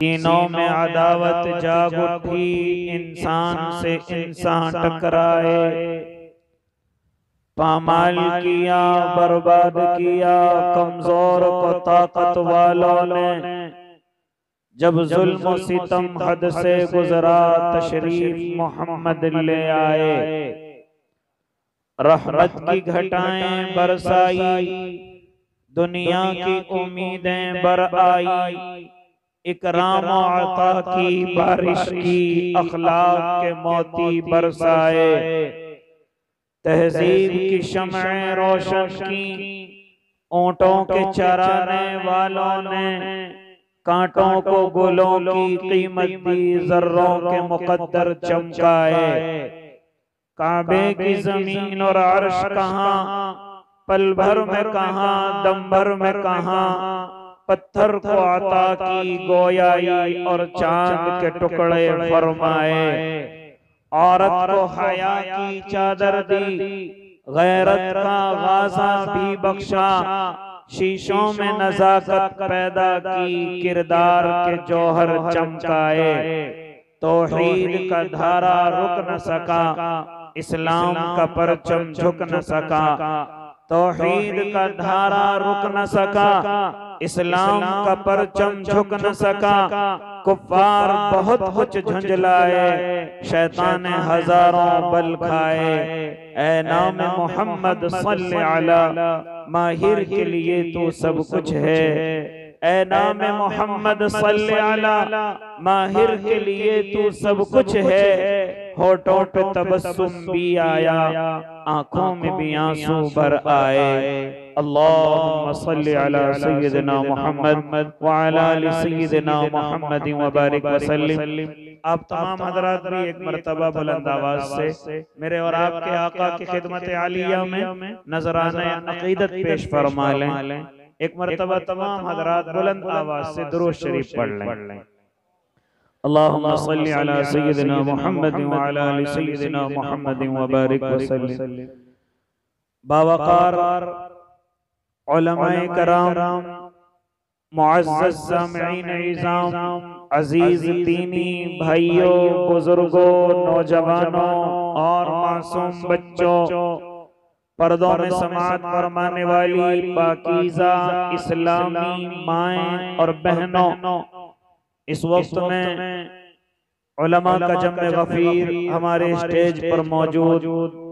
तीनों में अदावत जाग उठी, इंसान से इंसान टकराए। पामाल किया, बर्बाद किया कमजोर को ताकत वालों ने। जब जुल्म सितम हद से गुजरा, तशरीफ मोहम्मद ले आए। रहमत की घटाएं बरसाई, दुनिया की उम्मीदें बर आई। इकराम अता की बारिश की, अखलाक के मोती बरसाए। तहजीब की शमएं रोशन की, ऊंटों के चराने वालों ने। कांटों को गुलों की कीमत दी, जर्रों के मुकद्दर चमकाए। काबे की जमीन और अर्श कहाँ, पल भर में कहाँ, दम भर में कहाँ। पत्थर को अता की गोयाई, और चांद के टुकड़े फरमाए। औरत को हया की चादर दी, गैरत का गाज़ा भी बख्शा। शीशों में नजाकत पैदा की, किरदार के जौहर चमकाए। तौहीद का धारा रुक न सका, इस्लाम का परचम झुक न सका। तौहीद का धारा रुक न सका, इस्लाम का परचम झुक न सका। कुफ्फार बहुत कुछ झुंझलाए, शैतान ने हजारों बल खाए। ऐ नाम मोहम्मद सल्ले अला, माहिर के लिए तो सब कुछ है। ऐ नाम मोहम्मद सल्ले अला, माहिर के लिए तू सब कुछ है। होठों पे तबस्सुम भी आया, आंखों में भी आंसू भर आए। अल्लाहुम्मा सल्ली अला सय्यिदिना मुहम्मद व अला आलि सय्यिदिना मुहम्मद व बारिक व सल्लिम। आप तमाम हजरात भी एक मर्तबा बुलंद आवाज से मेरे और आपके आका की खिदमत आलिया में नजराना अकीदत पेश फरमा लें। एक मर्तबा तमाम हजरात बुलंद आवाज से दुरूद शरीफ पढ़ लें। अल्लाहुम्मा सल्ली अला सय्यिदिना मुहम्मद व अला आलि सय्यिदिना मुहम्मद व बारिक व सल्लिम। बावकार उलमाए कराम, मुअज़्ज़ज़ सामिईन इज़ाम, अजीज दीनी भाइयों, बुजुर्गों, नौजवानों और मासूम बच्चों, पर्दों में समाअत फरमाने वाली पाकीज़ा इस्लामी माएँ और बहनों, इस वक्त में उलमा का जम्मे गफीर हमारे स्टेज पर मौजूद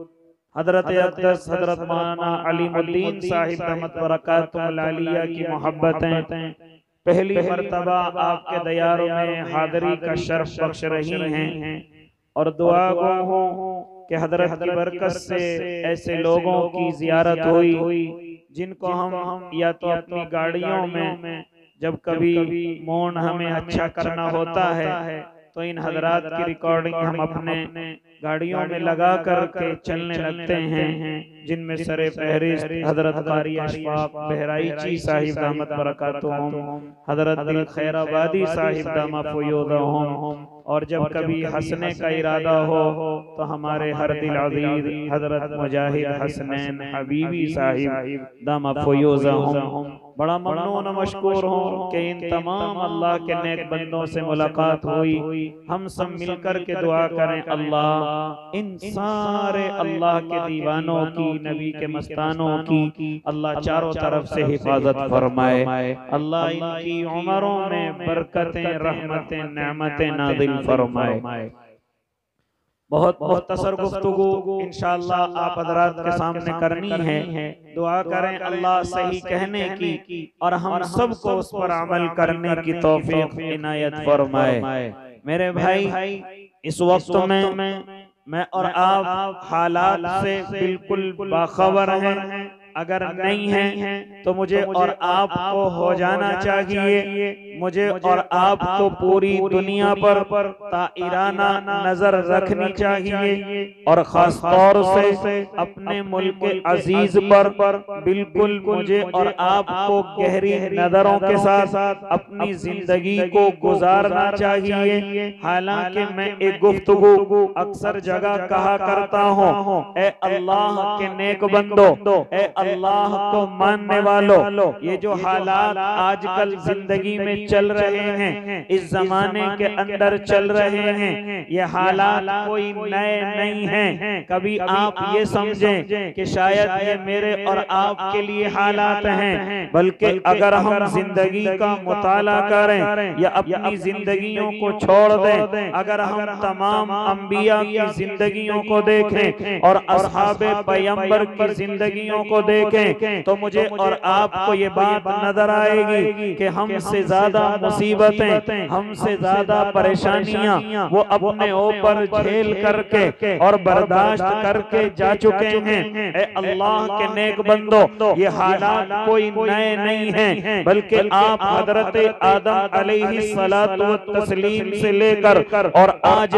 हजरत अक़दस हजरत मौलाना अलीमुद्दीन साहिब रहमत बरकातुहुल आलिया की मोहब्बतें पहली मर्तबा आपके दयारों में हाज़िरी का शर्फ बख्श रही हैं। और दुआ गो हूँ कि हजरत की बरकत से ऐसे लोगों की जियारत हुई जिनको हम या तो अपनी गाड़ियों में जब कभी मौन हमें अच्छा करना होता है तो इन हजरात की रिकॉर्डिंग हम अपने गाड़ियों में लगा करके चलने लगते हैं, जिनमें सरे फहरिस्त हजरत कारी अशफाक बहराइची साहिब दामत बरकातुहुम, हजरत दिल खैराबादी साहिब दामत फयूदहुम। और जब कभी हंसने का इरादा हो तो हमारे हर दिल अजीज हजरत मुजाहिद हसनैन हबीबी साहिब दामत फयूदहुम बड़ा ममनून मशकूर हूँ कि इन तमाम अल्लाह के नेक बंदों से मुलाकात हुई। हम सब मिलकर के दुआ करें, अल्लाह इन सारे अल्लाह के दीवानों की, नबी के मस्तानों की अल्लाह चारों तरफ से हिफाजत फरमाए। अल्लाह इनकी उमरों में बरकतें, रहमतें, नेमतें नाज़िल फरमाए। बहुत मुख्तसर गुफ्तगू इंशाअल्लाह आप हजरात के सामने करनी है। दुआ करें अल्लाह सही कहने की और हम सबको उस पर अमल करने की तौफीक इनायत फरमाए। मेरे भाई, इस वक्त में मैं और आप हालात से बिल्कुल बाखबर हैं। अगर नहीं है तो मुझे और आपको हो जाना चाहिए। मुझे और आपको पूरी दुनिया पर ताइराना नजर रखनी चाहिए और खास तौर से अपने मुल्क अजीज पर बिल्कुल मुझे और आपको गहरी नजरों के साथ अपनी जिंदगी को गुजारना चाहिए। हालांकि मैं एक गुफ्तगू अक्सर जगह कहा करता हूँ, ए अल्लाह के नेक बंदो, ए अल्लाह को मानने वालों, ये जो हालात आजकल जिंदगी में चल रहे हैं, इस जमाने के अंदर चल रहे हैं, ये हालात कोई नए नहीं हैं। कभी आप ये समझें कि शायद ये मेरे और आपके लिए हालात हैं, बल्कि अगर हम जिंदगी का मुताला करें या अपनी जिंदगियों को छोड़ दें, अगर हम तमाम अंबिया की जिंदगियों को देखें और असहाबे पैगंबर की जिंदगियों को देखें, तो मुझे और आपको ये बात नजर आएगी कि हमसे ज्यादा मुसीबतें, हमसे ज्यादा परेशानियां वो अपने ऊपर झेल करके और बर्दाश्त करके जा चुके हैं। ए अल्लाह के नेक बंदो, ये हालात कोई नए नहीं हैं, बल्कि आप हजरत आदम अलैहिस्सलातु वत्तस्लीम से लेकर और आज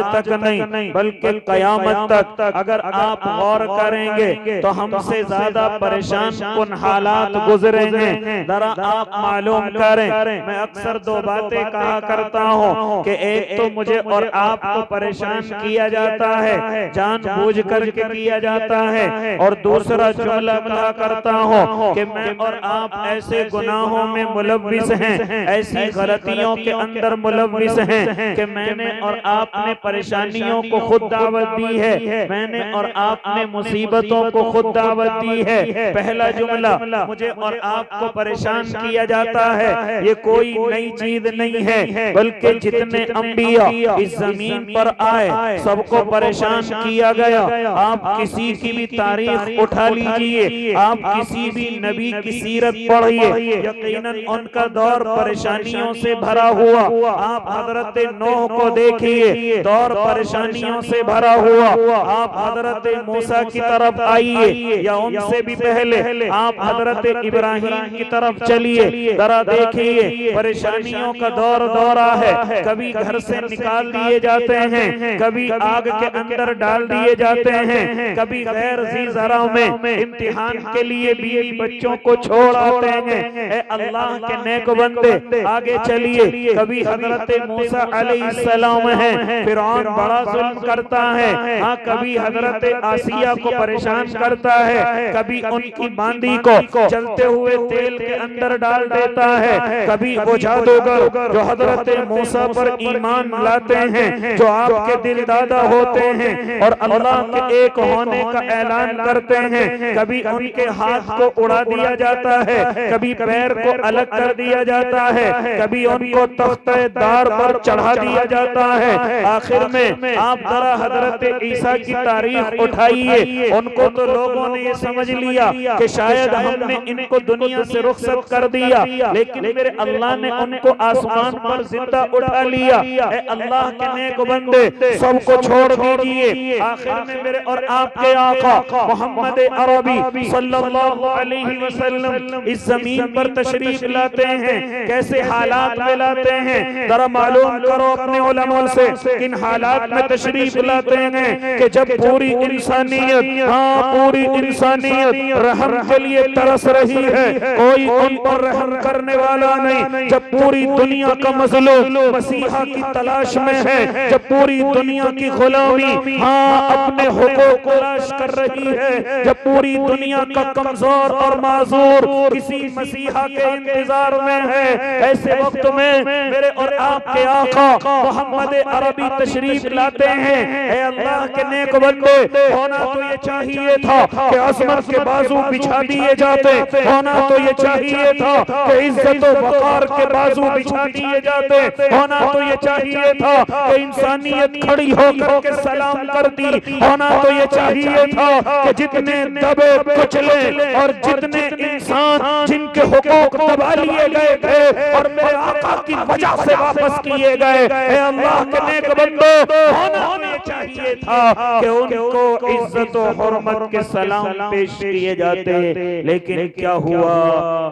तक नहीं बल्कि कयामत तक अगर आप गौर करेंगे तो हमसे ज्यादा परेशान उन हालात गुजरेंगे। जरा आप मालूम करें, मैं अक्सर दो बातें कहा करता हूँ कि एक तो मुझे और आपको परेशान किया जाता है, जानबूझ करके किया जाता है, और दूसरा जुमला कहा करता हूँ कि मैं और आप ऐसे गुनाहों में मुलव्विस हैं, ऐसी गलतियों के अंदर मुलव्विस हैं कि मैंने और आपने परेशानियों को खुद दावत दी है, मैंने और आपने मुसीबतों को खुद दावत दी है। पहला जुमला, मुझे और आपको परेशान किया जाता है, ये कोई नई चीज नहीं है, बल्कि जितने अंबिया इस जमीन पर आए सबको परेशान किया गया। आप किसी की भी तारीख उठा लीजिए, आप किसी भी नबी की सीरत पढ़िए, यकीनन उनका दौर परेशानियों से भरा हुआ। आप हजरत नूह को देखिए, दौर परेशानियों से भरा हुआ। आप हजरत मूसा की तरफ आइए, या उनसे भी पहले आप हजरत इब्राहिम की तरफ चलिए, जरा देखिए परेशानियों का दौरा है। कभी घर से निकाल दिए जाते हैं, कभी आग के अंदर डाल दिए जाते हैं, कभी गैर ज़ी ज़रा में इम्तिहान के लिए बीवी बच्चों को छोड़ आते हैं। ए अल्लाह के नेक बंदे आगे चलिए, कभी हजरत मूसा अलैहिस्सलाम है, फिरौन बड़ा जुल्म करता है, हाँ कभी हजरत आसिया को परेशान करता है, कभी उनकी बांदी को जलते हुए तेल के अंदर डाल देता है, कभी वो जादूगर जो हजरत मूसा पर ईमान लाते हैं, जो आपके दिल दादा होते हैं और अल्लाह के एक होने का ऐलान करते हैं, कभी उनके हाथ को उड़ा दिया जाता है, कभी पैर को अलग कर दिया जाता है, कभी उनको तख्ते दार पर चढ़ा दिया जाता है। आखिर में आप जरा हजरत ईसा की तारीख उठाइए, उनको तो लोगों ने ये समझ लिया कि शायद हमने इनको दुनिया से रुखसत कर दिया, लेकिन मेरे अल्लाह ने उनको आसमान पर जिंदा उठा लिया। ए अल्लाह के नेक बंदे, सबको छोड़ दीजिए, आखिर में मेरे और आपके आका मोहम्मद अरबी सल्लल्लाहु अलैहि वसल्लम इस जमीन पर तशरीफ लाते हैं। कैसे हालात में लाते हैं, जरा मालूम करो अपने उलमा से, किन हालात में तशरीफ लाते हैं कि जब पूरी इंसानियत, हाँ पूरी इंसानियत रहम के लिए तरस रही है, कोई उन पर रहम करने वाला नहीं। जब पूरी दुनिया का मजलूम मसीहा की तलाश में है, जब पूरी दुनिया की गुलामी, हाँ अपने हुकूक तलाश कर रही है, जब पूरी दुनिया का कमजोर और माजूर किसी मसीहा के इंतजार में है, ऐसे वक्त में मेरे और आपके आका मोहम्मद अरबी तशरीफ लाते हैं। ऐ अल्लाह के नेक बंदे, होना तो ये चाहिए था कि अज़मत के बाजू बिछा दिए जाते, होना तो ये चाहिए था कि इज्जत और वक़ार के बाजू बिछा दिए जाते, होना तो ये चाहिए था कि इंसानियत खड़ी होकर के सलाम करती, होना तो ये चाहिए था कि जितने दबे कुचले और जितने इंसान जिनके हुकूक दबा लिए गए थे और मेरे आका की वजह से वापस किए गए, ऐ अल्लाह के नेक बंदो, होना तो ये चाहिए था कि उनको इज्जत और हुर्मत के सलाम पेश किए जाते, लेकिन क्या हुआ?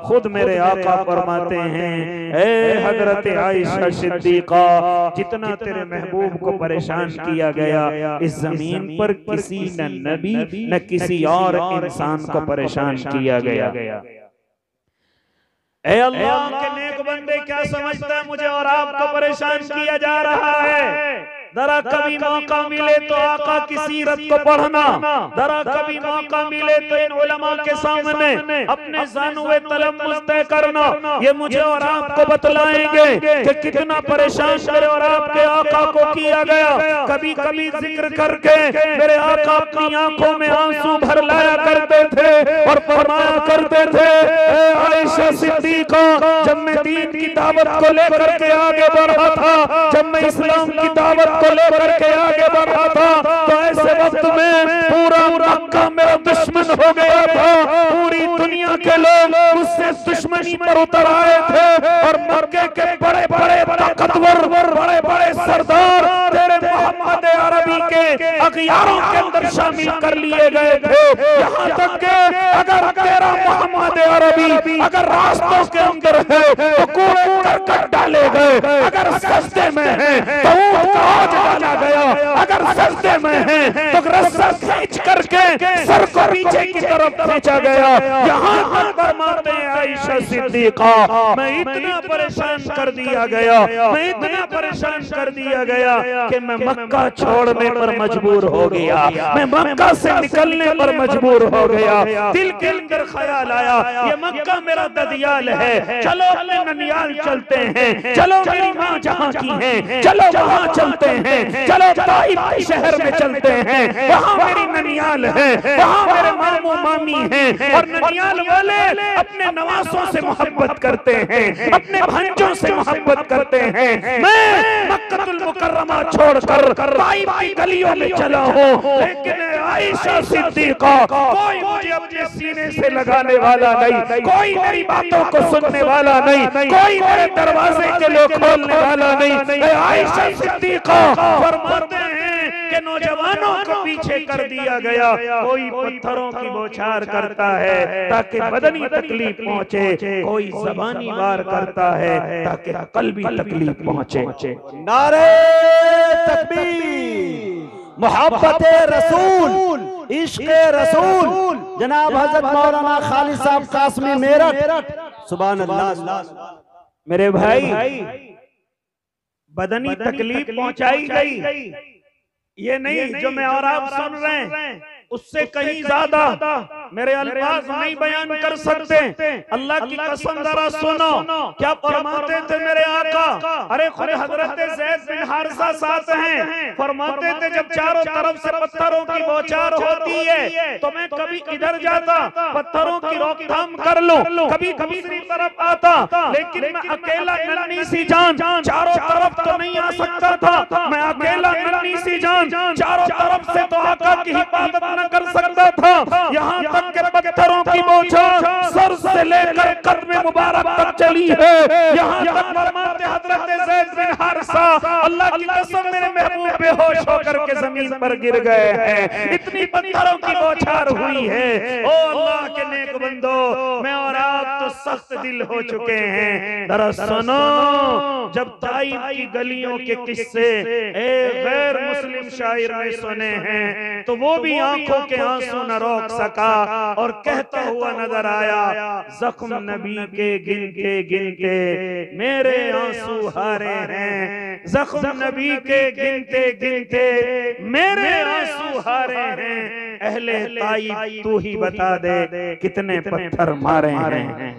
खुद मेरे आका फरमाते हैं, ए हजरत आयशा सिद्दीका, जितना तेरे महबूब को परेशान किया गया, इस जमीन पर किसी न नबी न किसी और इंसान को परेशान किया गया। ऐ अल्लाह के नेक बंदे, क्या समझता है मुझे और आपको परेशान किया जा रहा है? जरा कभी मौका मिले तो आका की सीरत को पढ़ना, जरा कभी मौका मिले तो इन उलमा के सामने अपने ज़ानुए तलम्मुज़ तय करना। ये मुझे और आपको बतलाएंगे कि कितना परेशान मेरे और आपके आका को किया गया। कभी कभी जिक्र करके मेरे आका अपनी आंखों में आंसू भर लाया करते थे और फरमाया करते थे, आयशा सिद्दीका, जब मैं दीन की दावत को लेकर के आगे बढ़ा था, जब मैं इस्लाम की दावत को लेकर के आगे बढ़ा था, तो ऐसे वक्त में पूरा मक्का मेरा दुश्मन हो गया था। पूरी दुनिया के लोग उससे दुश्मनी पर उतर आए थे और मक्के के बड़े बड़े ताकतवर, बड़े बड़े सरदार तेरे मोहम्मद अरबी के अखियारों के अंदर शामिल कर लिए गए थे। यहाँ तक के अगर तेरा मोहम्मद अरबी अगर रास्तों के अंदर है तो कूड़े करकट डाले गए, अगर सस्ते में है तो ऊँट का आज डाला गया, अगर सस्ते में है तो रस्सा खींच करके सर को पीछे की तरफ खींचा गया। यहाँ तक फरमाते हैं आयशा सिद्दीका, मैं इतना परेशान कर दिया गया, मैं इतना परेशान कर दिया गया कि मैं मक्का छोड़ने पर मजबूर हो गया, मैं मक्का से निकलने पर मजबूर हो गया। दिल के अंदर ख्याल आया, ये मक्का मेरा ददियाल है, चलो अपने ननियाल चलते हैं, चलो मेरी माँ जहाँ की है, चलो वहाँ चलते हैं, चलो ताइफ शहर में चलते हैं, वहाँ मेरी ननियाल है, वहाँ मेरे मामू मामी हैं। और ननियाल वाले अपने नवासों से मोहब्बत करते हैं, अपने भांजों से मोहब्बत करते हैं। मैं मक्कतुल मुकर्रमा छोड़कर ताइफ की गलियों में चला हूँ, लेकिन आयशा सिद्दीका कोई मुझे अपने सीने से लगाने वाला नहीं, कोई मेरी बातों को सुनने वाला नहीं, कोई मेरे दरवाजे के लिए खोलने वाला नहीं। आयशा सिद्दीका फरमाते हैं कि नौजवानों को पीछे कर दिया गया, कोई पत्थरों की बौछार करता है ताकि बदनी तकलीफ पहुंचे, कोई ज़बानी वार करता है ताकि कल्बी तकलीफ पहुंचे। नारे तकबीर, मोहब्बत रसूल, इश्क़ रसूल, जनाब हजरत मौलाना खालिद साहब कासमी मेरठ, सुभान अल्लाह। मेरे भाई, बदनी तकलीफ पहुंचाई गई, ये नहीं जो मैं और आप सुन रहे हैं, उससे कहीं ज्यादा मेरे अल्फाज नहीं बयान कर सकते। अल्लाह की कसम जरा सुनो क्या फरमाते थे मेरे आका। अरे खुद हजरत ज़ैद बिन हारिसा साथ हैं, फरमाते थे जब चारों तरफ से पत्थरों की बौछार होती है तो मैं कभी इधर जाता पत्थरों की रोकथाम कर लूं, कभी दूसरी तरफ आता, लेकिन मैं अकेला नन्ही सी जान चारों तरफ तो नहीं आ सकता था। मैं अकेला नन्ही सी जान चारों तरफ से तो आका की हिफाजत न कर सकता था। यहाँ तक के पत्थरों की बौछार सर से लेकर कदम मुबारक तक चली है। यहाँ तक फरमाते हजरत ज़ैद बिन हारिसा, अल्लाह की कसम मेरे महबूब बेहोश होकर के जमीन पर गिर गए हैं, इतनी पत्थरों की बौछार हुई है। ओ अल्लाह के नेक बंदो, मैं और आप तो सख्त दिल हो चुके हैं। जरा सुनो, जब ताइफ की गलियों के किस्से एक गैर मुस्लिम शायर ने सुने हैं तो वो भी आंखों के आंसू न रोक सका और कहता हुआ नजर आया, जख्म नबी के गिनते गिनते मेरे आंसू हारे हैं, जख्म नबी के गिनते गिनते मेरे आंसू हारे हैं। अहले ताइफ तू ही बता दे कितने पत्थर मारे हैं।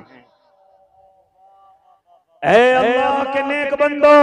ऐ अल्लाह के नेक बंदो,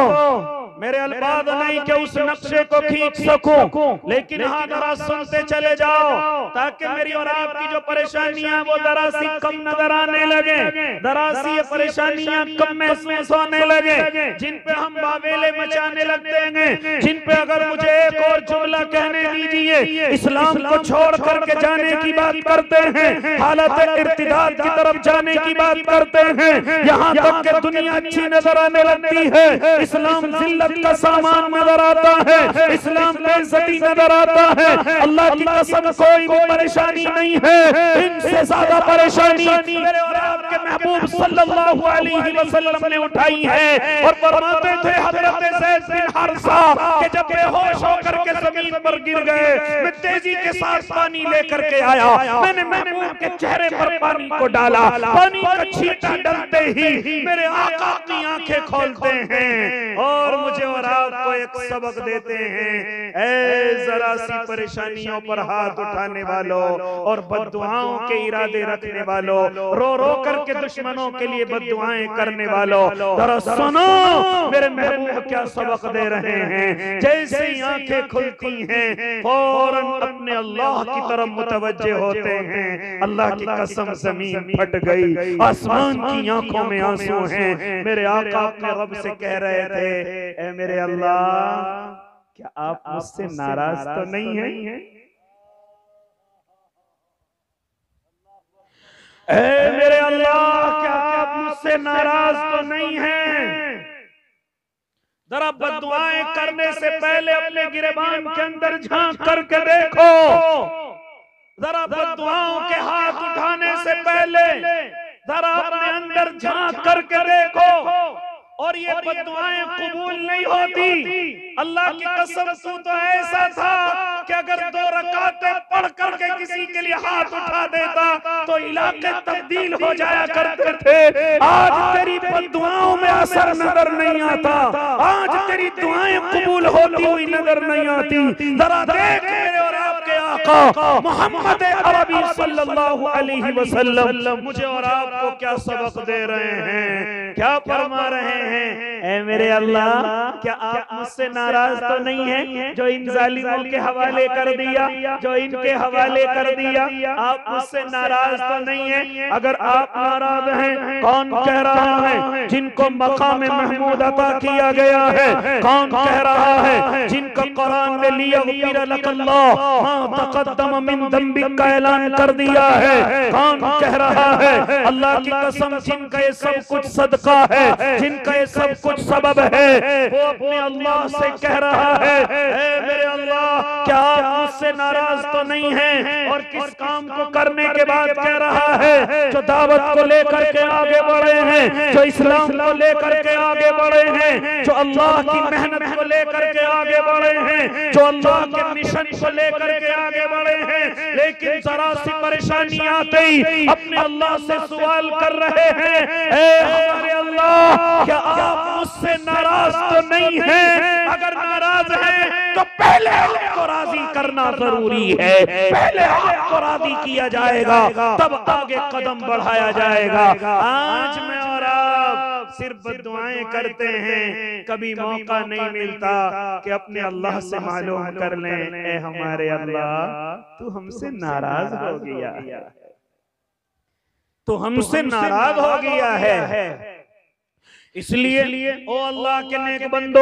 मेरे अल्फाज नहीं कि उस नक्शे को खींच सकूं, लेकिन हाँ जरा सुनते चले जाओ ताकि मेरी और आपकी जो परेशानियां वो जरा सी कम नजर आने लगे, जरा सी ये परेशानियां कम महसूस होने लगे, जिन पे हम बावेले मचाने लगते हैं, जिन पे अगर मुझे एक और जुमला कहने दीजिए, इस्लाम को छोड़ करके जाने की बात करते हैं, हालत इर्तिदाद की तरफ जाने की बात करते हैं, यहाँ तक कि दुनिया अच्छी नजर आने लगती है, इस्लाम जिल्लत का सामान नजर आता है, इस्लाम बेइज्जती नजर आता है। अल्लाह की कसम कोई भी परेशानी नहीं है, इनसे ज्यादा परेशानी मेरे और आपके महबूब सल्लल्लाहु अलैहि वसल्लम ने उठाई है। और फरमाते थे हजरत ज़ैद बिन हारिसा के जब बेहोश होकर के जमीन पर गिर गए, मैं तेजी के साथ पानी लेकर के आया, मैंने महबूब के चेहरे पर पानी को डाला, पानी का छींटा डलते ही मेरे आका की आंखें खोलते हैं और मुझे और आपको एक सबक देते हैं। ऐ जरा सी परेशानियों पर हाथ उठाने वालों और बद्दुआओं के इरादे रखने वालों, रो रो करके दुश्मनों के लिए बद्दुआएं करने वालों, जरा सुनो मेरे महबूब क्या सबक दे रहे हैं। जैसे ही आंखें खुलती हैं फौरन अपने अल्लाह की तरफ मुतवज्जे होते हैं। अल्लाह की कसम ज़मीन फट गई, आसमान की आंखों में आंसू हैं। मेरे आका अपने रब से कह रहे थे, ऐ मेरे अल्लाह क्या आप मुझसे नाराज तो नहीं हैं? ऐ मेरे अल्लाह क्या आप मुझसे नाराज तो नहीं हैं? जरा बद्दुआएं करने से पहले अपने गिरेबान के अंदर झांक करके देखो, जरा बद्दुआओं के हाथ उठाने से पहले जरा अपने अंदर झांक करके देखो। और ये बद्दुआएं कबूल नहीं होती। अल्लाह की कसम तू तो ऐसा था कि अगर 2 रकातें पढ़ करके किसी के लिए हाथ उठा देता तो इलाके तब्दील हो जाया करते थे। आज तेरी बद्दुआओं में असर नजर नहीं आता, आज तेरी दुआएं कबूल होती हुई नजर नहीं आती। जरा देख मेरे और आपके आका मोहम्मद अरबी सल्लल्लाहु अलैहि वसल्लम मुझे और आपको क्या सबक दे रहे हैं, क्या फरमा रहे हैं। ऐ मेरे अल्लाह क्या आप मुझसे नाराज तो नहीं हैं जो इन जालिमों के हवाले कर दिया, जो इनके हवाले कर दिया, आप मुझसे नाराज तो नहीं हैं। अगर आप नाराज हैं, कौन कह रहा है जिनको मकाम महमूद अता किया गया है, कौन कह रहा है जिनका कुरान में लियग़फिर लकल्लाह मा तक़द्दम मिन ज़ंबिक का ऐलान कर दिया है, कौन कह रहा है अल्लाह की कसम जिनका ये सब कुछ सदका है, जिनका ये सब कुछ सबब है, वो अपने अल्लाह से कह रहा है, ऐ मेरे अल्लाह क्या आप मुझसे नाराज तो नहीं हैं। और किस काम को करने के बाद कह रहा है, जो दावत को लेकर के आगे बढ़े हैं, जो इस्लाम को लेकर के आगे बढ़े हैं, जो अल्लाह की मेहनत को लेकर के आगे बढ़े हैं, जो अल्लाह के मिशन को लेकर के आगे बढ़े हैं, लेकिन जरा सी परेशानी आते ही अपने अल्लाह से सवाल कर रहे हैं, ऐ हमारे अल्लाह क्या आप मुझसे नाराज तो नहीं हैं? अगर नाराज हैं तो पहले आपको राजी करना जरूरी है, पहले आपको राजी किया जाएगा तब आगे कदम बढ़ाया जाएगा। आज मैं और आप सिर्फ दुआएं करते हैं, कभी मौका नहीं मिलता कि अपने अल्लाह से मालूम कर लें, ऐ हमारे अल्लाह तू हमसे नाराज हो गया, तो हमसे नाराज हो गया है। इसलिए ओ अल्लाह के नेक बंदो,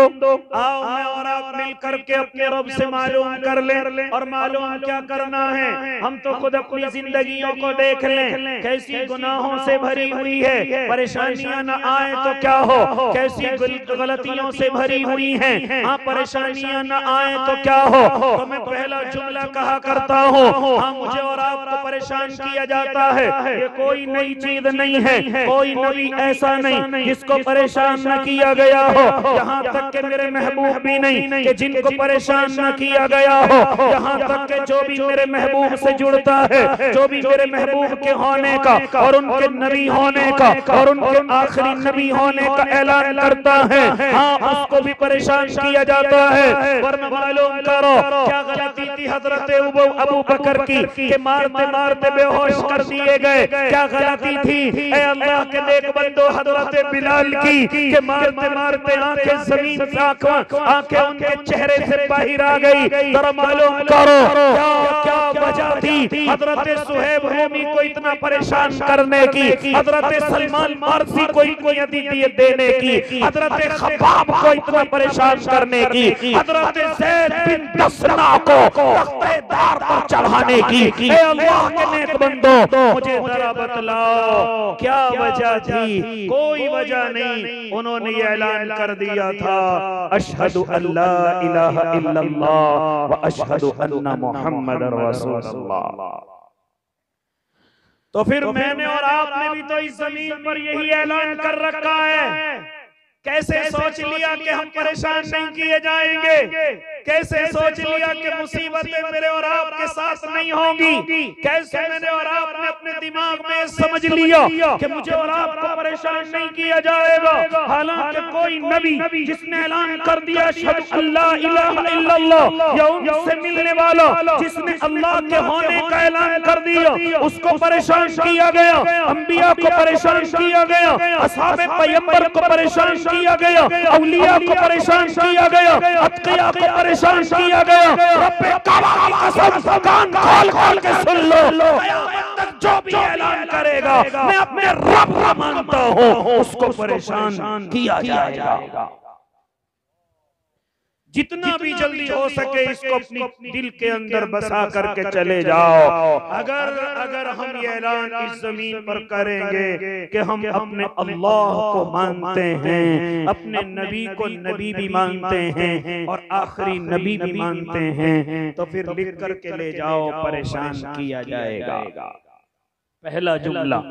आओ मैं और आप मिलकर के अपने रब से मालूम कर लें। और मालूम क्या करना है, हम तो खुद अपनी जिंदगियों को देख लें, कैसी गुनाहों से भरी हुई है। परेशानियां न आए तो क्या हो, कैसी गलतियों से भरी हुई हैं। हाँ परेशानियां न आए तो क्या हो। तो मैं पहला जुमला कहा करता हूँ, हाँ मुझे और आपको परेशान किया जाता है, ये कोई नई चीज नहीं है, कोई नबी ऐसा नहीं जिसको परेशान न किया गया हो। यहाँ तक के मेरे महबूब भी नहीं कि जिनको परेशान न किया गया हो। यहाँ तक के जो भी मेरे महबूब से जुड़ता है, जो भी मेरे महबूब के होने का और उनके नबी होने का और उनके आखिरी नबी होने का ऐलान करता है, हाँ उसको भी परेशान किया जाता है। वरना मालूम करो क्या गलती थी हजरत अबू बकर की कि मारते मारते बेहोश कर दिए गए। क्या गलती थी ऐ अल्लाह के नेक बंदो हजरत बिलाल की कि मारते मारते आंखें जमीन से आंखें उनके चेहरे से बाहर आ गई। जरा मालूम करो क्या क्या वजह थी हजरत सुहैब रूमी को इतना परेशान करने की, हजरत सलमान फारसी को इतनी अदियत देने की, हजरत खब्बाब को इतना परेशान करने की, हजरत ज़ैद बिन दसना को तख्तेदार पर चढ़ाने की। ऐ अल्लाह के नेक बंदो मुझे जरा बतलाओ क्या वजह थी? कोई वजह नहीं। उन्होंने ये ऐलान कर दिया था, अशहदु अल्ला इलाहा इल्लल्लाह व अशहदु अन्ना मुहम्मदर रसूलुल्लाह। तो फिर मैंने और आपने भी तो इस जमीन पर यही ऐलान कर रखा है कैसे सोच लिया कि हम परेशान नहीं किए जाएंगे, कैसे सोच लिया कि मुसीबतें मेरे और आपके साथ नहीं होंगी, कैसे मैंने और आपने अपने दिमाग में समझ लिया कि मुझे और आपको परेशान नहीं किया जाएगा। हालांकि कोई नबी जिसने ऐलान कर दिया अशहदु अल्ला इलाहा इल्लल्लाह, या उनसे मिलने वाला जिसने अल्लाह के होने का ऐलान कर दिया, उसको परेशान किया गया, अंबिया को परेशान किया गया, असहाबे पैगंबर को परेशान किया गया, औलिया को परेशान किया गया, अत्किया को परेशान किया गया। रब्बे काबा की कसम, कान खोल खोल के सुन लो, क़यामत तक जो भी ऐलान करेगा मैं अपने रब को मानता हूँ, उसको परेशान किया जाएगा। जितना भी जल्दी हो सके इसको अपनी दिल के अंदर बसा करके चले जाओ। अगर हम ये ऐलान इस जमीन पर करेंगे कि हम अपने अल्लाह को मानते हैं, अपने नबी को नबी भी मानते हैं और आखिरी नबी भी मानते हैं, तो फिर लिख करके ले जाओ, परेशान किया जाएगा। पहला जुमला।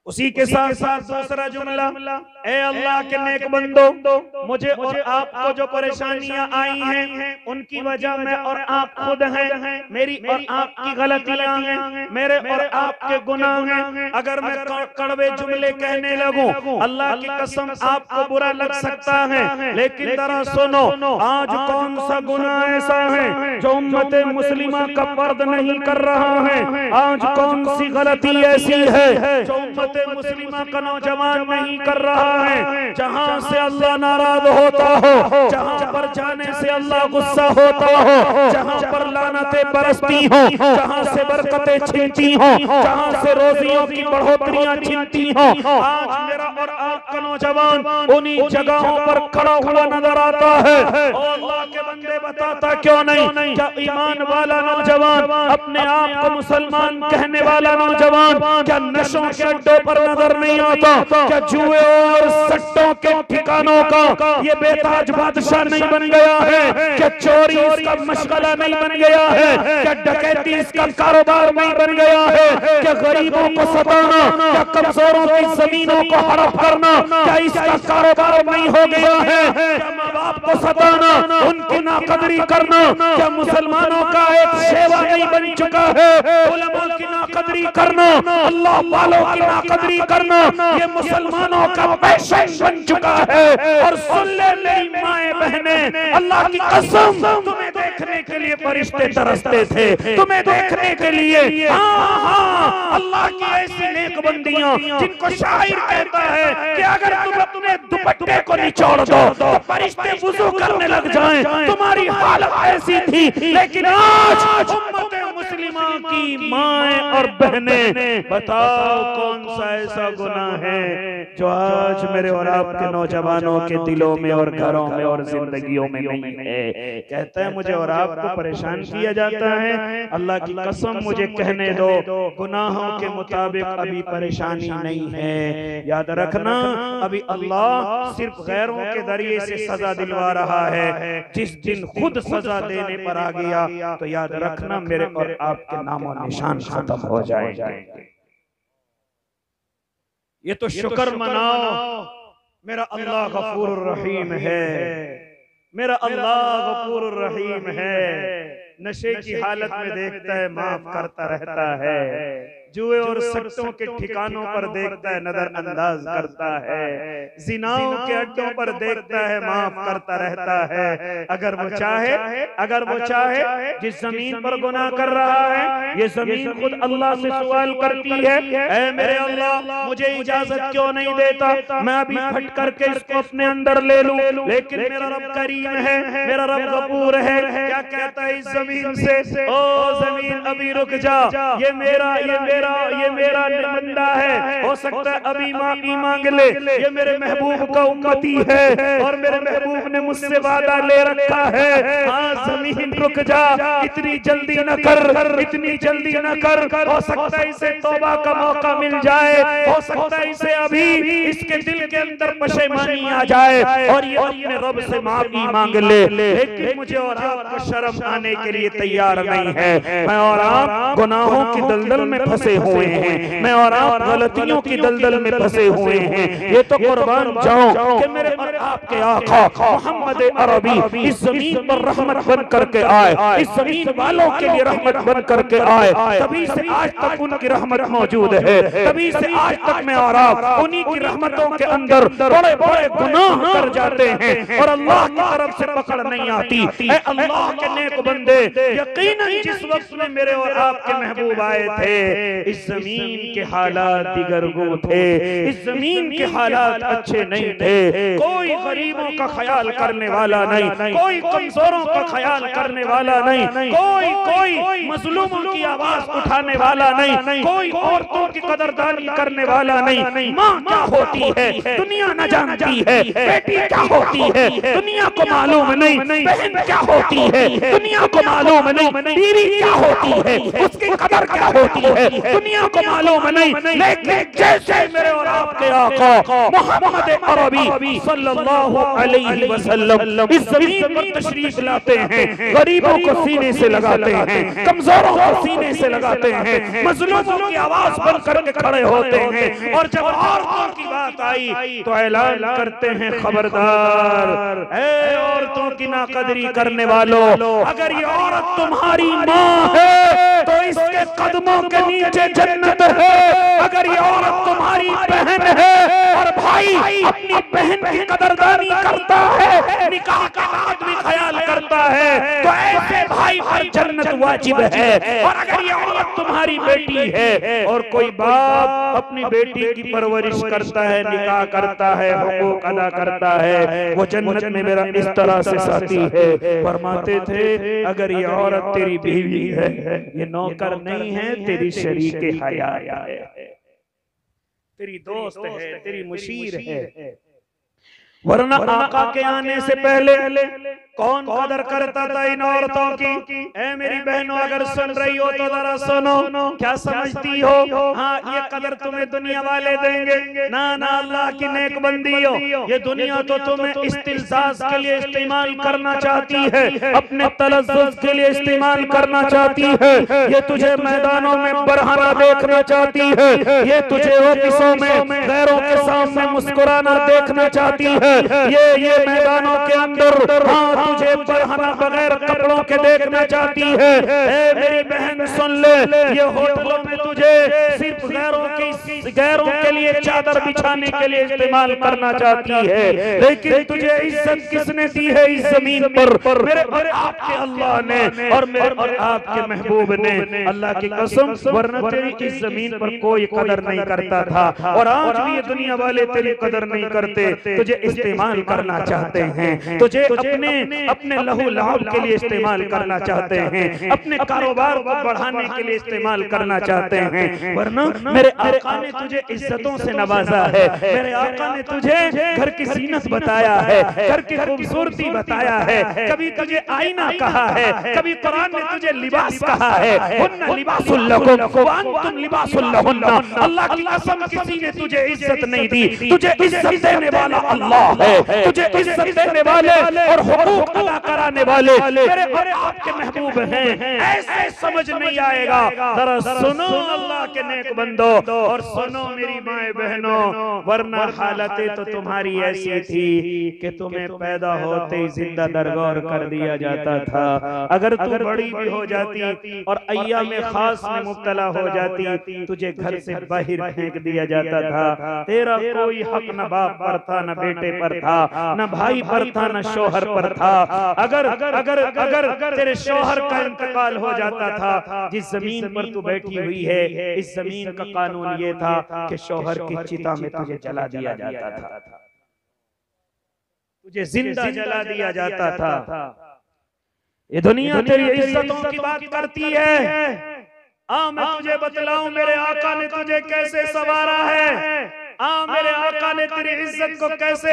उसी के साथ साथ दूसरा जुमला, ए अल्लाह के नेक बंदो, मुझे और आपको जो परेशानियां आई हैं उनकी वजह मैं और आप खुद हैं, मेरी और आपकी गलतियां हैं, मेरे और आपके गुनाह हैं। अगर मैं कड़वे जुमले कहने लगूं, अल्लाह की कसम आपको बुरा लग सकता है, लेकिन जरा सुनो, आज कौन सा गुनाह ऐसा है जो उम्मत मुस्लिमा का पर्द नहीं कर रहा है? आज कौन सी गलती ऐसी है जो उम्मत मुस्लिमा का नौजवान नहीं कर रहा है? जहां से अल्लाह नाराज होता हो, जहां पर जाने से अल्लाह गुस्सा होता हो, जहां पर लानतें बरसती हो, जहां से बरकतें छिनती हो, जहां से रोजियों की बढ़ोतरियां छिनती हो, आज मेरा और आपका नौजवान उन्हीं जगहों पर खड़ा हुआ नजर आता है। और अल्लाह के बंदे बताता क्यों नहीं? क्या ईमान वाला नौजवान, अपने आप को मुसलमान कहने वाला नौजवान, क्या नशों के अड्डों पर नजर नहीं आता? क्या जुए और सट्टों के ठिकानों का ये बेताज बादशाह नहीं बन गया है? क्या चोरी इसका मशगला नहीं बन गया है? क्या डकैती इसका कारोबार नहीं बन गया है? क्या गरीबों को सताना, क्या कमजोरों की जमीनों को हड़प करना, क्या इसका कारोबार नहीं हो गया है? क्या माँ बाप को सताना, उनकी नाकदरी करना, क्या मुसलमानों का एक सेवा नहीं बन चुका है? उलमा की नाकदरी करना, अल्लाह वालों की नाकदरी करना, ये मुसलमानों का पैशन बन चुका है। और सुन ले मेरी माएं बहनें, अल्लाह की कसम, तुम्हें देखने के लिए फरिश्ते तरसते थे, तुम्हें देखने के लिए। हाँ, अल्लाह की ऐसी नेक बंदियां जिनको शायर कहता है कि अगर तुम अपने दुपट्टे को निचोड़ दो तो फरिश्ते वुजू करने लग जाएं, तुम्हारी हालत ऐसी थी। लेकिन आज उम्मत मुस्लिमा की माएं और बहनें, बताओ कौन सा ऐसा गुनाह है जो आज मेरे और आपके नौजवानों के दिलों में और घरों में और जिंदगियों में नहीं है? कहता है मुझे और आपको परेशान किया जाता है। अल्लाह की कसम मुझे कहने दो, गुनाहों के मुताबिक अभी परेशानी नहीं है। याद रखना, अभी अल्लाह सिर्फ गैरों के जरिए से सजा दिलवा रहा है। जिस दिन खुद सजा देने पर आ गया तो याद रखना मेरे और आपके नामो निशान खत्म हो जाएंगे। ये तो शुक्र मनाओ, मेरा अल्लाह गफूर रहीम है, मेरा अल्लाह गफूर रहीम है। नशे की हालत में देखता है, माफ करता रहता है। जुए और सट्टों के ठिकानों पर देखता है, नजर अंदाज करता है। जिनाओं के अड्डों पर देखता है, माफ करता रहता है। अगर वो चाहे जिस जमीन पर गुनाह कर रहा है, ये जमीन खुद अल्लाह से सवाल करती है, ऐ मेरे अल्लाह मुझे इजाजत क्यों नहीं देता, मैं अभी फट करके इसको अपने अंदर ले लूं। लेकिन मेरा रब करीम है, मेरा रब गफूर है। क्या कहता है इस जमीन से, ओ जमीन अभी रुक जा, ये मेरा बंदा है, हो सकता है अभी माफी मांग ले, ये मेरे महबूब का उम्मती है और मेरे महबूब ने मुझसे वादा ले रखा है। हाँ जमीन रुक जा, इतनी जल्दी न कर, इतनी जल्दी न कर। हो सकता है इसे तौबा का मौका मिल जाए, हो सकता है इसे अभी इसके दिल के अंदर पशेमानी आ जाए और ये अपने रब से माफी मांग ले। लेकिन मुझे और आपको शर्म आने के लिए तैयार नहीं है। मैं और आप गुनाहों की दलदल में फंसे फंसे हुए हैं, मैं और आप गलतियों की दलदल में फंसे हुए हैं। ये तो कुर्बान जाऊं कि मेरे और आपके आका मोहम्मद अरबी इस जमीन पर रहमत बन करके आए, इस जमीन वालों के लिए रहमत बन करके आए, तभी से आज तक उनकी रहमत मौजूद है, तभी से आज तक मैं और आप उन्हीं की रहमतों के अंदर बड़े बड़े गुनाह कर जाते हैं और अल्लाह की तरफ से पकड़ नहीं आती। ऐ अल्लाह के नेक बंदे, यकीनन जिस वक्त में मेरे और आपके महबूब आए थे, इस जमीन के हालात दिगरगो थे, इस जमीन के हालात अच्छे नहीं थे। कोई गरीबों का ख्याल करने वाला नहीं, कोई कमजोरों का ख्याल करने वाला नहीं, कोई मजलूमों की आवाज उठाने वाला नहीं, कोई औरतों की कदरदानी करने वाला नहीं। माँ क्या होती है दुनिया न जानती है, बेटी क्या होती है दुनिया को मालूम नहीं, बहन क्या होती है दुनिया को मालूम नहीं, बीवी क्या होती है उसकी कदर क्या होती है दुनिया को मालूम नहीं। लेकिन जैसे मेरे और आपके आका मोहम्मद अरबी सल्लल्लाहु अलैहि वसल्लम इस जमीन पर तशरीफ लाते हैं, गरीबों को सीने से लगाते हैं, कमजोरों को सीने से लगाते हैं, मजलूमों की आवाज बन करके खड़े होते हैं, और जब औरतों की बात आई तो ऐलान करते हैं, खबरदार ऐ औरतों की नाकदरी करने वालों, अगर ये औरत तुम्हारी माँ है तो इसके कदमों के नीचे जन्नत है, अगर ये औरत तुम्हारी बहन है और भाई अपनी बहन की कदरदानी करता है, निकाह के बाद भी ख्याल करता है, तो ऐसे भाई पर जन्नत वाजिब है। और अगर ये औरत तुम्हारी बेटी है और कोई बाप अपनी बेटी की परवरिश करता है, निकाह करता है, हुकूक अदा करता है, वो जन्नत में मेरा इस तरह से साथी है। फरमाते थे अगर ये औरत तेरी बीवी है, ये नौकर नहीं है, तेरी शरीके हयात है, तेरी दोस्त है, तेरी मुशीर है। वरना आका के आने से पहले कौन कदर करता था इन औरतों की? ऐ मेरी बहनों, अगर सुन रही हो तो जरा सुनो, क्या समझती हो? हाँ, ये कदर तुम्हें दुनिया वाले देंगे ना, ना अल्लाह की नेक बंदी हो, ये दुनिया तो तुम्हें इस्तिल्जाज के लिए इस्तेमाल करना चाहती है, अपने तलज़्ज़ुज़ के लिए इस्तेमाल करना चाहती है, ये तुझे मैदानों में बरहना देखना चाहती है, ये तुझे ऑफिसों में गैरों के सामने मुस्कुराना देखना चाहती है, ये मैदानों के अंदर हाँ तुझे बरहना बगैर कपड़ों के देखना चाहती है। ए मेरी बहन सुन ले, ये होटलों में तुझे सिर्फ गैरों के लिए चादर बिछाने के लिए इस्तेमाल करना चाहती है, लेकिन तुझे इज्जत किसने दी है इस जमीन पर? मेरे और आपके अल्लाह ने और मेरे और आपके महबूब ने, अल्लाह की कसम, वरना तेरी इस जमीन पर कोई कदर नहीं करता था, और आज भी ये दुनिया वाले तेरी कदर नहीं करते, तुझे इस्तेमाल करना चाहते हैं, तुझे अपने लहू लहाब के लिए इस्तेमाल करना चाहते हैं, अपने कारोबार को बढ़ाने के लिए इस्तेमाल करना चाहते हैं। वरना मेरे आका ने तुझे इज्जतों से नवाजा है, मेरे आका ने तुझे घर की जीनत बताया है, घर की खूबसूरती बताया है, कभी तुझे आईना कहा है, कभी कुरान ने तुझे लिबास कहा है, हुन्ना लिबासुल लकुम व अंतुम लिबासुल लहुन्ना। अल्लाह की कसम, किसी ने तुझे इज्जत नहीं दी, तुझे इज्जत देने वाला अल्लाह है, तुझे इज्जत देने वाले और हुकूक अदा कराने वाले मेरे और आपके महबूब हैं। ऐसे समझ नहीं आएगा, जरा सुनो अल्लाह के नेक बंदो और सुनो मेरी माए बहनों, वरना हालतें तो तुम्हारी ऐसी थी कि तुम्हें पैदा होते ही जिंदा दरगोर कर दिया जाता था। अगर तू बड़ी भी हो जाती और अय्याम खास में मुब्तला हो जाती, तुझे घर से बाहर फेंक दिया जाता था, तेरा कोई हक न बाप पर था, न बेटे पर था, न भाई पर था, न शोहर पर था। अगर अगर अगर तेरे शोहर का इंतकाल हो जाता था, जिस जमीन पर तू बैठी हुई है, इस जमीन का कानून ये था कि शोहर की चिता में तुझे जला दिया जाता था, तुझे जिंदा जला दिया जाता था। ये दुनिया तेरी इज्जतों की बात करती है। मैं तुझे बतलाऊं मेरे आका ने तुझे कैसे सवारा है। मेरे आका ने तेरी इज्जत को कैसे,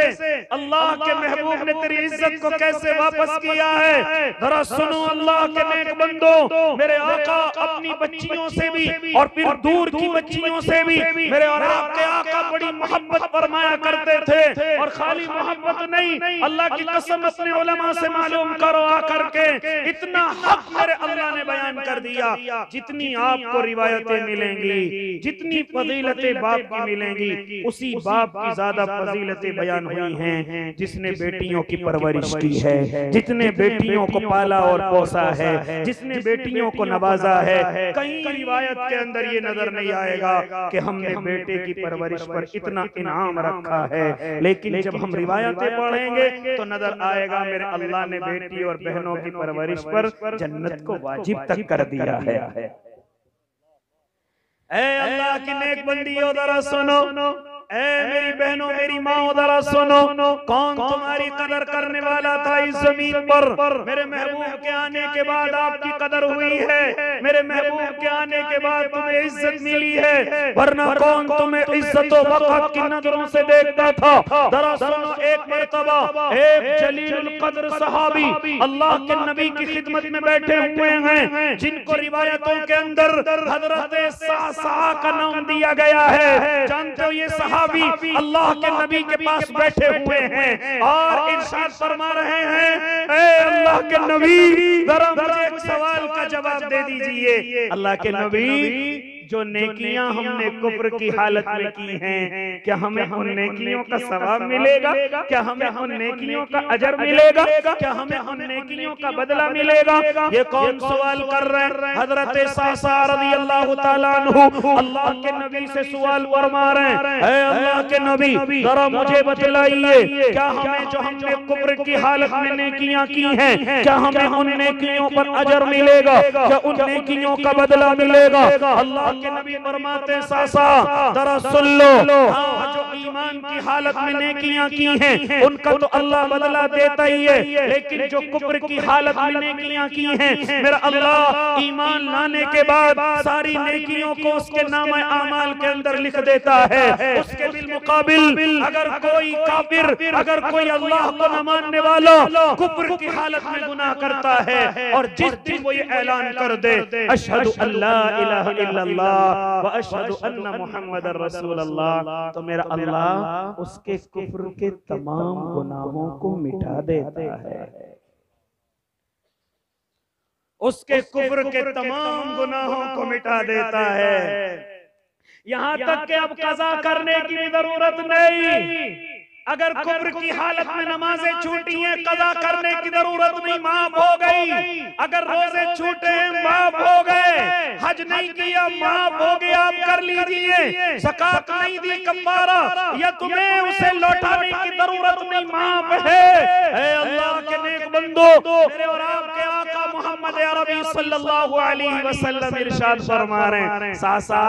अल्लाह के महबूब ने तेरी इज्जत को कैसे वापस किया है। जरा सुनो अल्लाह के नेक बंदो, मेरे आका अपनी बच्चियों से भी और फिर दूर की बच्चियों से भी मेरे और आपके आका बड़ी मोहब्बत फरमाया करते थे। और खाली मोहब्बत नहीं, अल्लाह की कसम अपने उलमा से मालूम करो आकर के, इतना हक मेरे अल्लाह ने बयान कर दिया। जितनी आपको रिवायतें मिलेंगी, जितनी फजीलतें बाप की मिलेंगी, उसी बाप की ज्यादा फजीलतें बयान हुई हैं जिसने बेटियों की परवरिश की है, जितने बेटियों को पाला और पोसा है, जिसने बेटियों को नवाजा है। कहीं रिवायत के अंदर ये नजर नहीं आएगा कि हमने बेटे की परवरिश पर इतना इनाम रखा है, लेकिन जब हम रिवायतें पढ़ेंगे तो नजर आएगा मेरे अल्लाह ने बेटी और बहनों की परवरिश पर जन्नत को वाजिब तक कर दिया है। ऐ अल्लाह की नेक बंदियों जरा सुनो, ऐ मेरी बहनों मेरी माँ जरा सुनो, कौन तुम्हारी कदर करने वाला था इस जमीन पर। मेरे महबूब के आने के बाद आपकी कदर हुई है, मेरे महबूब के आने के बाद तुम्हें इज्जत मिली है, वरना कौन तुम्हें इज्जत और वक़ार की नजरों से देखता था। जरा सुनो, एक मर्तबा एक जलीलुल कद्र सहाबी अल्लाह के नबी की खिदमत में बैठे हुए हैं, जिनको रिवायतों के अंदर हजरत सासा का नाम दिया गया है। जानते हो ये सहाबी अल्लाह के नबी के पास बैठे हुए हैं और इरशाद फरमा रहे हैं, ऐ अल्लाह के नबी जरा मुझे एक सवाल का जवाब दे दीजिए। अल्लाह के नबी, जो नेकियां हमने कुफ्र की हालत में की हैं, क्या हमें उन नेकियों का सवाब मिलेगा? क्या हमें उन नेकियों का अजर मिलेगा? क्या हमें उन नेकियों का बदला मिलेगा? ये कौन सवाल कर रहे हैं? हजरत सासा रज़ियल्लाहु ताला अन्हु अल्लाह के नबी से सवाल फरमा रहे हैं, ऐ अल्लाह के नबी जरा मुझे बतलाइए, क्या हमें जो हमने कुफ्र की हालत में नेकियां की हैं, क्या हमें उन नेकियों पर अजर मिलेगा? क्या उन नेकियों का बदला मिलेगा? अल्लाह के नबी फरमाते, सासा जरा सुन लो, जो ईमान की हालत में नेकियां की हैं उनका तो अल्लाह बदला देता ही है, लेकिन जो कुफ्र की हालत में नेकियां की हैं मेरा अल्लाह ईमान लाने के बाद सारी नेकियों को उसके नामे आमाल के अंदर लिख देता है। उसके बिलमुकाबिल अगर कोई काफिर, अगर कोई अल्लाह को न मानने वाला कुफ्र की हालत में गुनाह करता है और जिस दिन वो ये ऐलान कर दे, अशहदु अल्ला इलाहा इल्लल्लाह व अशहदु अन्ना मुहम्मदर रसूलुल्लाह, तो मेरा अल्लाह उसके कुफ्र के तमाम गुनाहों को मिटा देता है, उसके कुफ्र के तमाम गुनाहों को मिटा देता है। यहां तक कि अब कज़ा करने की भी जरूरत नहीं। अगर कुफ्र की हालत में नमाजें छूटी हैं, कज़ा करने की जरूरत नहीं, माफ हो गई। अगर रोजे छूटे हैं, माफ हो गए। हज नहीं किया, माफ हो गया, आप कर लीजिए। ज़कात नहीं दी, कफ़ारा, या तुम्हें उसे लौटाने की जरूरत नहीं, माफ है। ऐ अल्लाह के नेक बंदो, मेरे और आपके आका मोहम्मद अरबी सल्लल्लाहु अलैहि वसल्लम इरशाद फरमा रहे हैं, सासा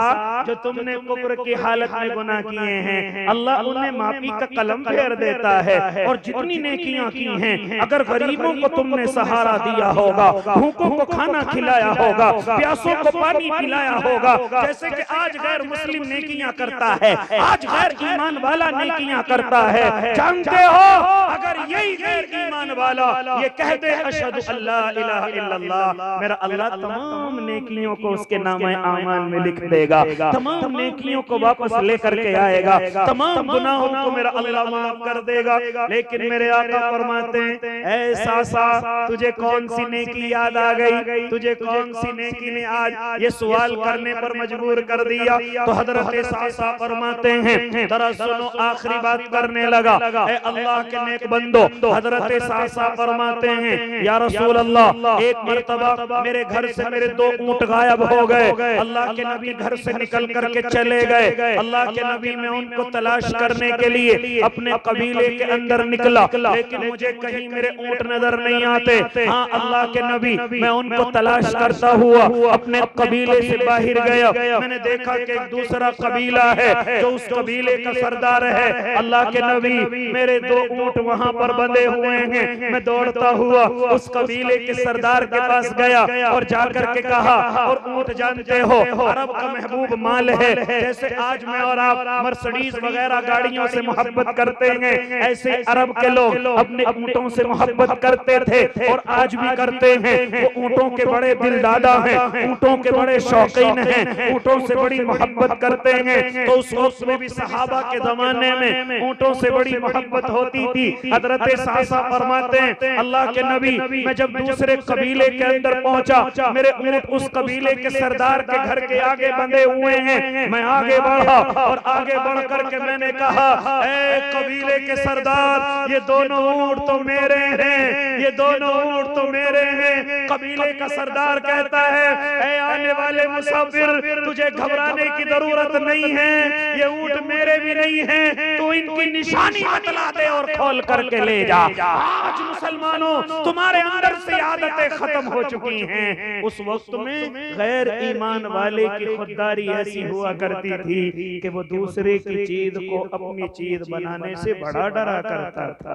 जो तुमने कुफ्र की हालत में गुनाह किए हैं, अल्लाह उन्हें माफी का कलम फेर देता है। और जितनी नेकियां की हैं, अगर गरीबों को तुमने सहारा दिया होगा, भूखों को खाना खिलाया होगा, प्यासों को पानी पिलाया होगा, जैसे कि आज गैर मुस्लिम नेकियां करता है, आज गैर ईमान वाला नेकियां करता है। जानते हो अगर यही गैर ईमान वाला ये कह दे अशहदु अल्ला इलाहा इल्लल्लाह, मेरा अल्लाह तमाम नेकियों को उसके नामे आमाल में लिख देगा, तमाम नेकियों को वापस लेकर के आएगा, तमाम गुनाहों को मेरा अल्लाह माफ कर देगा। लेकिन मेरे आका फरमाते हैं, ऐ सासा तुझे कौन सी नेकी याद आ गई? तुझे कौन सी नेकी ने आज ये सवाल करने पर मजबूर कर दिया? तो हजरत सासा फरमाते हैं, जरा सुनो, आखिरी बात करने लगा। ऐ अल्लाह के नेक बंदो, हजरत सासा फरमाते हैं, या रसूल अल्लाह, एक मर्तबा मेरे घर से मेरे 2 ऊंट गायब हो गए। अल्लाह के नबी घर से निकल करके चले गए। अल्लाह के नबी मैं उनको तलाश करने के लिए अपने कबीले के अंदर निकला, लेकिन मुझे कहीं मेरे ऊंट नजर नहीं आते। हाँ अल्लाह के नबी, मैं उनको तलाश करता हुआ अपने कबीले से बाहर गया। मैंने देखा कि एक दूसरा कबीला है जो उस कबीले का सरदार है। अल्लाह के नबी, मेरे 2 ऊंट वहां पर बंधे हुए हैं। मैं दौड़ता हुआ उस कबीले के सरदार के पास गया। और जाकर के कहा, और ऊंट जानते हो अरब का महबूब माल है। जैसे आज मैं और आप मर्सिडीज वगैरह गाड़ियों से मोहब्बत करते हैं, ऐसे अरब के लोग अपने ऊंटों से मोहब्बत करते थे और आज भी करते हैं। वो ऊंटों के बड़े दिलदादा हैं, ऊंटों के बड़े शौकीन हैं, ऊंटों से बड़ी मोहब्बत करते हैं। तो उस वक्त में भी सहाबा के जमाने में ऊंटों से बड़ी मोहब्बत होती थी। हजरत सासा फरमाते हैं, अल्लाह के नबी, मैं जब दूसरे कबीले के अंदर पहुंचा, मेरे ऊंट उस कबीले के सरदार के घर के आगे बंधे हुए हैं। मैं आगे बढ़ा और आगे बढ़ करके मैंने कहा, ऐ कबीले के सरदार, ये दोनों ऊंट तो मेरे हैं, ये दोनों ऊंट तो मेरे हैं। कबीले का सरदार कहता है, ऐ आने वाले मुसाफिर, तुझे घबराने की जरूरत नहीं है, ये ऊंट मेरे भी नहीं हैं, तू इनकी निशानी बतला दे और खोल करके ले जा। आज मुसलमानों, तुम्हारे अंदर से आदतें खत्म हो चुकी हैं। उस वक्त में गैर ईमान वाले की खुददारी ऐसी हुआ करती थी कि वो दूसरे की चीज को अपनी चीज बनाने से बड़ा डरा करता था।